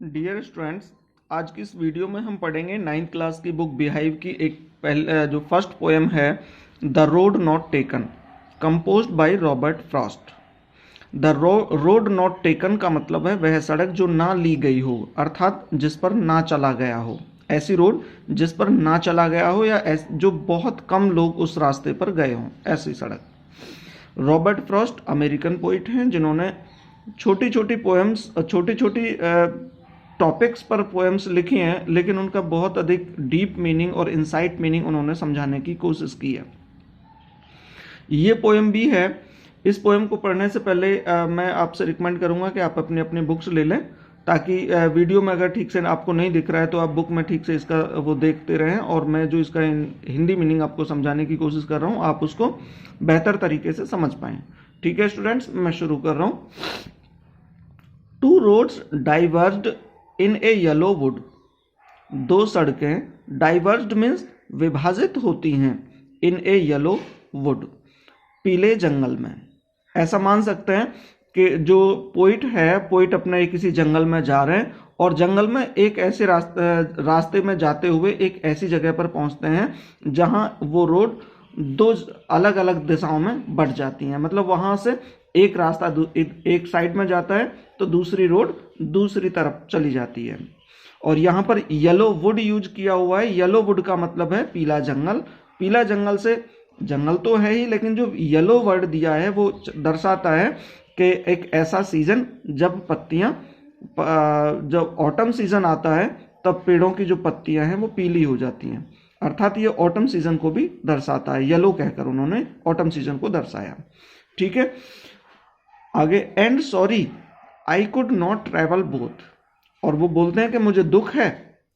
Dear students, आज की इस वीडियो में हम पढ़ेंगे 9th क्लास की बुक बिहाइव की एक पहले जो फर्स्ट पोएम है, the road not taken, composed by Robert Frost. The road not taken का मतलब है वह सड़क जो ना ली गई हो, अर्थात जिस पर ना चला गया हो। ऐसी रोड जिस पर ना चला गया हो या जो बहुत कम लोग उस रास्ते पर गए हों, ऐसी सड़क। रॉबर्ट फ्रॉस्ट अमेरिकन पोइट हैं जिन्होंने छोटी छोटी पोएम्स, छोटी छोटी टॉपिक्स पर पोएम्स लिखी हैं, लेकिन उनका बहुत अधिक डीप मीनिंग और इनसाइट मीनिंग उन्होंने समझाने की कोशिश की है। ये पोएम भी है। इस पोएम को पढ़ने से पहले मैं आपसे रिकमेंड करूंगा कि आप अपनी अपनी बुक्स ले लें, ताकि वीडियो में अगर ठीक से आपको नहीं दिख रहा है तो आप बुक में ठीक से इसका वो देखते रहें, और मैं जो इसका हिंदी मीनिंग आपको समझाने की कोशिश कर रहा हूँ आप उसको बेहतर तरीके से समझ पाएँ। ठीक है स्टूडेंट्स, मैं शुरू कर रहा हूँ। Two roads डाइवर्ज्ड in A yellow would. दो सड़कें, डाइवर्ज्ड मीन्स विभाजित होती हैं, इन ए येलो वुड, पीले जंगल में। ऐसा मान सकते हैं कि जो पोइट है, पोइट अपने किसी जंगल में जा रहे हैं और जंगल में एक ऐसे रास्ते में जाते हुए एक ऐसी जगह पर पहुंचते हैं जहां वो रोड दो अलग अलग दिशाओं में बढ़ जाती हैं। मतलब वहां से एक रास्ता एक साइड में जाता है तो दूसरी रोड दूसरी तरफ चली जाती है। और यहाँ पर येलो वुड यूज किया हुआ है। येलो वुड का मतलब है पीला जंगल। पीला जंगल से जंगल तो है ही, लेकिन जो येलो वर्ड दिया है वो दर्शाता है कि एक ऐसा सीजन जब पत्तियां, जब ऑटम सीजन आता है तब पेड़ों की जो पत्तियां हैं वो पीली हो जाती हैं, अर्थात ये ऑटम सीजन को भी दर्शाता है। येलो कहकर उन्होंने ऑटम सीजन को दर्शाया। ठीक है, आगे, and sorry I could not travel both. और वो बोलते हैं कि मुझे दुख है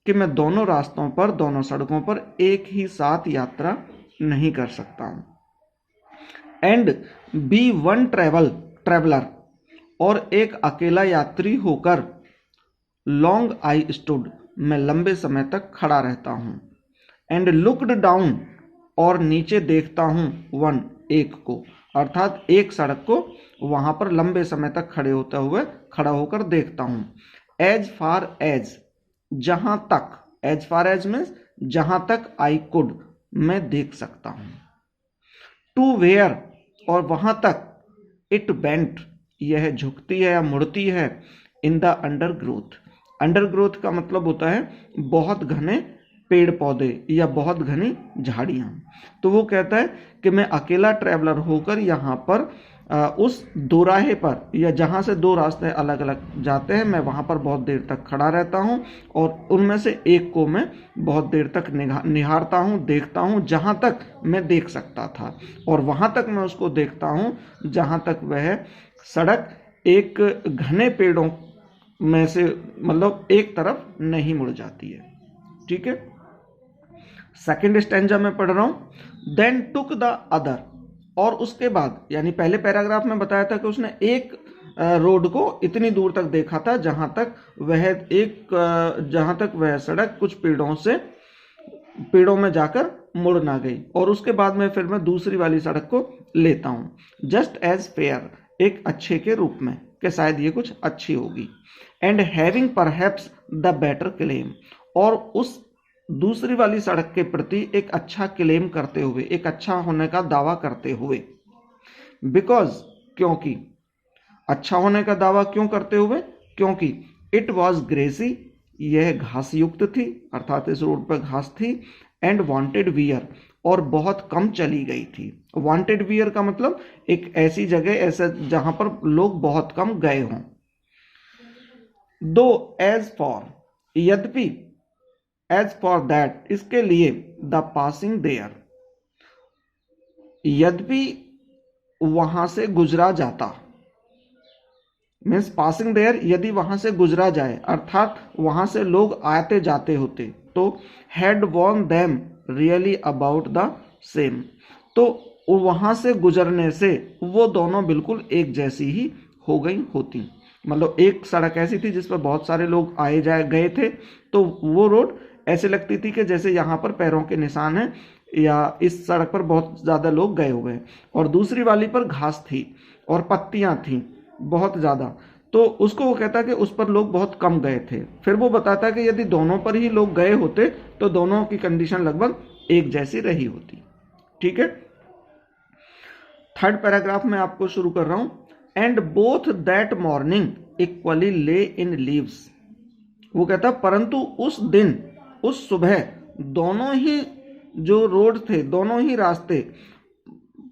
कि मैं दोनों रास्तों पर, दोनों सड़कों पर एक ही साथ यात्रा नहीं कर सकता हूं। एंड बी वन ट्रेवलर, और एक अकेला यात्री होकर, लॉन्ग आई स्टूड, मैं लंबे समय तक खड़ा रहता हूं। एंड लुक्ड डाउन, और नीचे देखता हूं, वन, एक को, अर्थात एक सड़क को वहां पर लंबे समय तक खड़ा होकर देखता हूं। एज फार एज, जहां तक, एज फार एज मीन्स जहां तक, आई कुड, मैं देख सकता हूं। टू वेयर, और वहां तक, इट बेंट, यह झुकती है या मुड़ती है, इन द अंडरग्रोथ। अंडरग्रोथ का मतलब होता है बहुत घने पेड़ पौधे या बहुत घनी झाड़ियां। तो वो कहता है कि मैं अकेला ट्रैवलर होकर यहाँ पर उस दोराहे पर, या जहाँ से दो रास्ते अलग अलग जाते हैं, मैं वहाँ पर बहुत देर तक खड़ा रहता हूँ और उनमें से एक को मैं बहुत देर तक निहारता हूँ, देखता हूँ, जहाँ तक मैं देख सकता था। और वहाँ तक मैं उसको देखता हूँ जहाँ तक वह सड़क एक घने पेड़ों में से, मतलब एक तरफ नहीं मुड़ जाती है। ठीक है, सेकेंड स्टैंजा में पढ़ रहा हूं। देन टुक द अदर, और उसके बाद, यानी पहले पैराग्राफ में बताया था कि उसने एक रोड को इतनी दूर तक देखा था जहां तक वह सड़क कुछ पेड़ों में जाकर मुड़ ना गई, और उसके बाद में फिर मैं दूसरी वाली सड़क को लेता हूं। जस्ट एज फेयर, एक अच्छे के रूप में, कि शायद ये कुछ अच्छी होगी। And having perhaps the better claim, और उस दूसरी वाली सड़क के प्रति एक अच्छा क्लेम करते हुए, एक अच्छा होने का दावा करते हुए। बिकॉज, क्योंकि, अच्छा होने का दावा क्यों करते हुए? क्योंकि इट वॉज ग्रेसी, यह घास युक्त थी, अर्थात इस रोड पर घास थी। एंड वॉन्टेड वियर, और बहुत कम चली गई थी। वॉन्टेड वियर का मतलब एक ऐसी जगह, ऐसा जहां पर लोग बहुत कम गए हों। दो एज फॉर, यद्यपि, एज फॉर दैट, इसके लिए, द पासिंग देयर, यद्यपि वहां से गुजरा जाता, मीन्स पासिंग देयर, यदि वहां से गुजरा जाए, अर्थात वहां से लोग आते जाते होते, तो had warned them really about the same, तो वहां से गुजरने से वो दोनों बिल्कुल एक जैसी ही हो गई होती। मतलब एक सड़क ऐसी थी जिस पर बहुत सारे लोग आए जाए गए थे, तो वो रोड ऐसे लगती थी कि जैसे यहाँ पर पैरों के निशान हैं, या इस सड़क पर बहुत ज़्यादा लोग गए हुए हैं। और दूसरी वाली पर घास थी और पत्तियाँ थीं बहुत ज़्यादा, तो उसको वो कहता है कि उस पर लोग बहुत कम गए थे। फिर वो बताता है कि यदि दोनों पर ही लोग गए होते तो दोनों की कंडीशन लगभग एक जैसी रही होती। ठीक है, थर्ड पैराग्राफ में आपको शुरू कर रहा हूं। And both that morning equally ले इन लीव्स। वो कहता परंतु उस दिन, उस सुबह दोनों ही जो रोड थे, दोनों ही रास्ते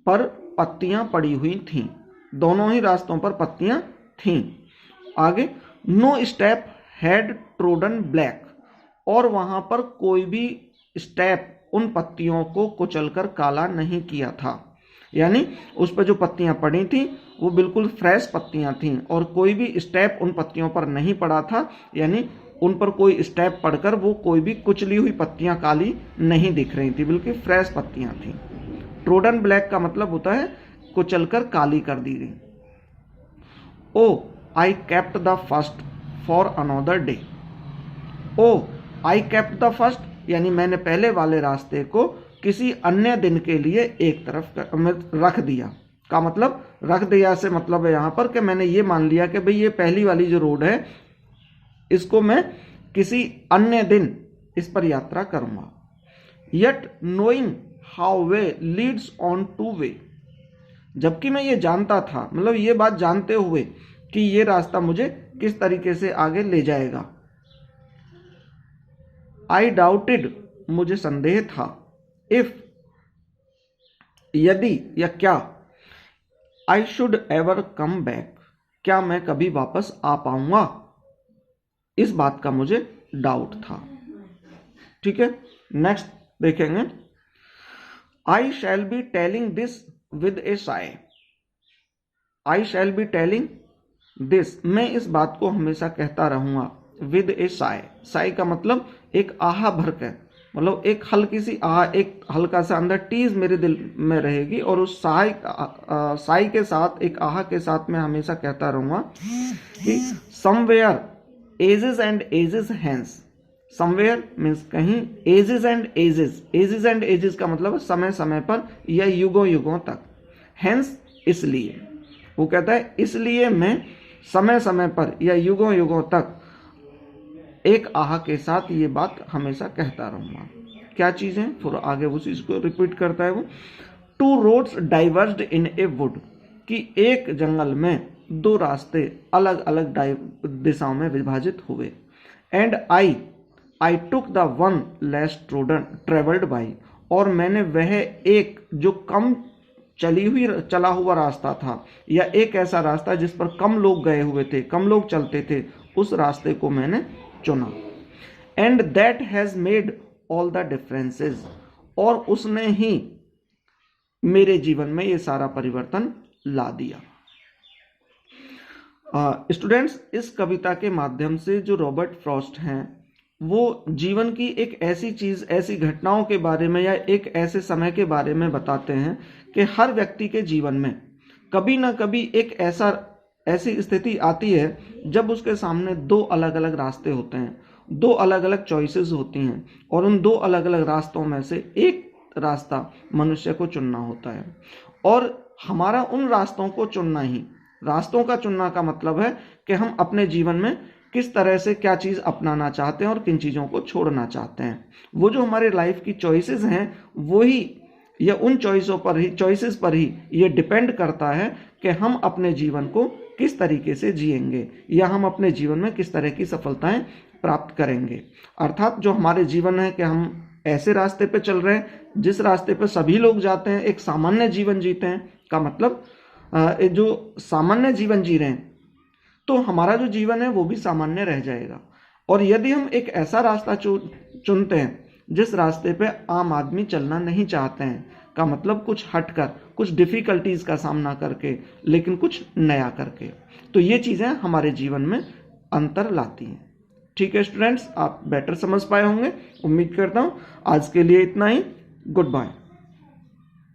पर पत्तियां पड़ी हुई थीं। दोनों ही रास्तों पर पत्तियां थीं। आगे, no step had trodden black. और वहां पर कोई भी स्टेप उन पत्तियों को कुचलकर काला नहीं किया था। यानी उस पर जो पत्तियां पड़ी थीं वो बिल्कुल फ्रेश पत्तियां थीं और कोई भी स्टेप उन पत्तियों पर नहीं पड़ा था। यानी उन पर कोई स्टेप पड़कर वो कोई भी कुचली हुई पत्तियां काली नहीं दिख रही थी, बिल्कुल फ्रेश पत्तियां थीं। ट्रोडन ब्लैक का मतलब होता है कुचलकर काली कर दी गई। Oh I kept the first for another day. Oh I kept the first यानी मैंने पहले वाले रास्ते को किसी अन्य दिन के लिए एक तरफ रख दिया। का मतलब रख दिया से मतलब है यहां पर कि मैंने ये मान लिया कि भाई ये पहली वाली जो रोड है इसको मैं किसी अन्य दिन इस पर यात्रा करूंगा। Yet knowing how way Leeds on two way. जबकि मैं ये जानता था, मतलब ये बात जानते हुए कि ये रास्ता मुझे किस तरीके से आगे ले जाएगा। आई डाउटेड मुझे संदेह था। इफ यदि या क्या, I should ever come back क्या मैं कभी वापस आ पाऊंगा, इस बात का मुझे डाउट था। ठीक है, नेक्स्ट देखेंगे। I shall be telling this with a sigh. I shall be telling this, मैं इस बात को हमेशा कहता रहूंगा। विद ए साय, साय का मतलब एक आहा भरकर, मतलब एक हल्की सी आहा, एक हल्का सा अंदर टीज मेरे दिल में रहेगी और उस साय के साथ, एक आहा के साथ मैं हमेशा कहता रहूंगा कि somewhere ages and ages hence. Somewhere means कहीं, ages and ages, ages and ages का मतलब समय समय पर या युगों युगों तक। हैंस इसलिए, वो कहता है इसलिए मैं समय समय पर या युगों युगों तक एक आहा के साथ ये बात हमेशा कहता रहूंगा। क्या चीज है, फिर आगे उस चीज को रिपीट करता है वो। Two roads diverged in a wood, कि एक जंगल में दो रास्ते अलग अलग दिशाओं में विभाजित हुए। And I took the one less travelled by, और मैंने वह एक जो कम चला हुआ रास्ता था या एक ऐसा रास्ता जिस पर कम लोग गए हुए थे, कम लोग चलते थे, उस रास्ते को मैंने चुना। And that has made all the differences, और उसने ही मेरे जीवन में ये सारा परिवर्तन ला दिया। स्टूडेंट्स, इस कविता के माध्यम से जो रॉबर्ट फ्रॉस्ट हैं वो जीवन की एक ऐसी चीज, ऐसी घटनाओं के बारे में या एक ऐसे समय के बारे में बताते हैं कि हर व्यक्ति के जीवन में कभी ना कभी एक ऐसी स्थिति आती है जब उसके सामने दो अलग अलग रास्ते होते हैं, दो अलग अलग चॉइसेस होती हैं और उन दो अलग अलग रास्तों में से एक रास्ता मनुष्य को चुनना होता है। और हमारा उन रास्तों को चुनना ही, रास्तों का चुनना का मतलब है कि हम अपने जीवन में किस तरह से क्या चीज़ अपनाना चाहते हैं और किन चीज़ों को छोड़ना चाहते हैं। वो जो हमारे लाइफ की चॉइसेस हैं वही, या उन चॉइसेस पर ही ये डिपेंड करता है कि हम अपने जीवन को किस तरीके से जिएंगे या हम अपने जीवन में किस तरह की सफलताएं प्राप्त करेंगे। अर्थात जो हमारे जीवन है कि हम ऐसे रास्ते पे चल रहे हैं जिस रास्ते पे सभी लोग जाते हैं, एक सामान्य जीवन जीते हैं, का मतलब जो सामान्य जीवन जी रहे हैं तो हमारा जो जीवन है वो भी सामान्य रह जाएगा। और यदि हम एक ऐसा रास्ता चुनते हैं जिस रास्ते पे आम आदमी चलना नहीं चाहते हैं, का मतलब कुछ हटकर, कुछ डिफिकल्टीज का सामना करके, लेकिन कुछ नया करके, तो ये चीजें हमारे जीवन में अंतर लाती हैं। ठीक है स्टूडेंट्स, आप बेटर समझ पाए होंगे, उम्मीद करता हूं। आज के लिए इतना ही, गुड बाय।